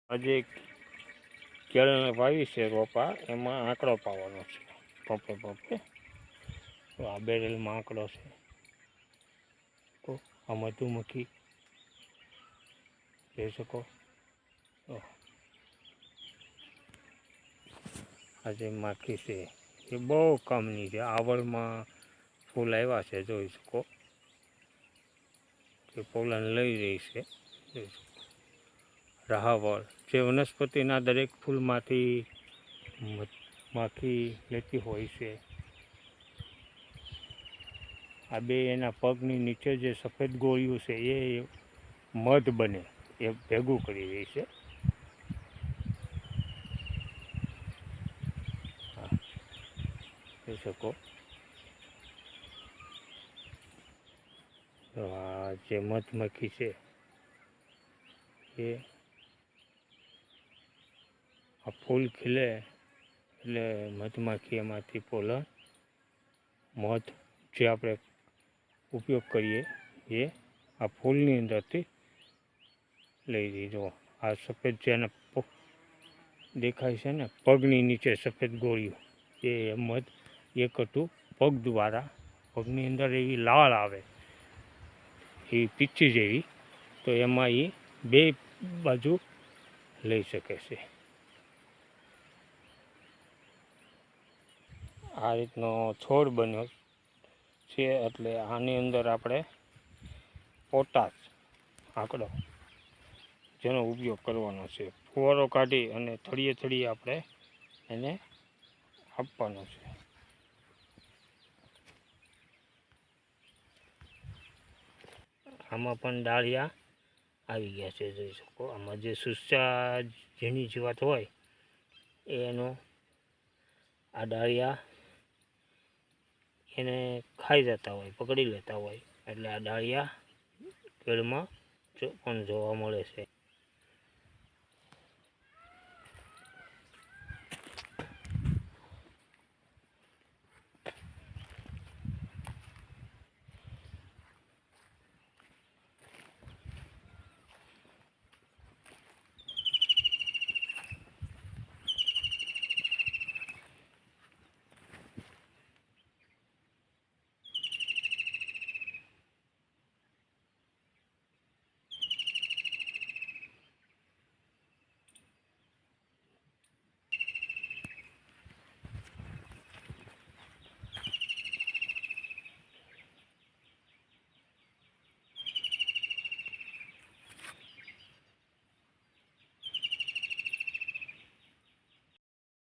આજે કેળાને વાવી છે રોપા, એમાં આંકડો પાવાનો છે પંપે પંપે. તો આ બેરેલમાં આંકડો છે, તો આ મધુમક્ખી જોઈ શકો. આ જે માખી છે એ બહુ કામની છે. આવડમાં ફૂલ આવ્યા છે, જોઈ શકો. કે પોલાને લઈ રહી છે, જોઈ શકો. રાહાવળ જે વનસ્પતિના દરેક ફૂલમાંથી માખી લેતી હોય છે. આ બે એના પગની નીચે જે સફેદ ગોળીઓ છે એ મધ બને એ ભેગું કરી રહી છે. જોઈ શકો. આ જે મધમક્ખી છે એ આ ફૂલ ખીલે એટલે મધમાખી એમાંથી પોલન મધ જે આપણે ઉપયોગ કરીએ એ આ ફૂલની અંદરથી લઈ લીધો. આ સફેદ જેને દેખાય છે ને પગની નીચે સફેદ ગોળીઓ, એ મધ એક હતું પગ દ્વારા. પગની અંદર એવી લાળ આવે એવી પીચ્છી જેવી, તો એમાં એ બે બાજુ લઈ શકે છે. આ રીતનો છોડ બન્યો છે, એટલે આની અંદર આપણે પોટાશ આંકડો જેનો ઉપયોગ કરવાનો છે. ફુવારો કાઢી અને થળીએ થળીએ આપણે એને આપવાનો છે. આમાં પણ ડાળિયા આવી ગયા છે, જોઈ શકો. આમાં જે સુસ્યા ઝીણી જીવાત હોય એનો આ ડાળિયા એને ખાઈ જતા હોય, પકડી લેતા હોય, એટલે આ ડાળિયા કેળમાં પણ જોવા મળે છે.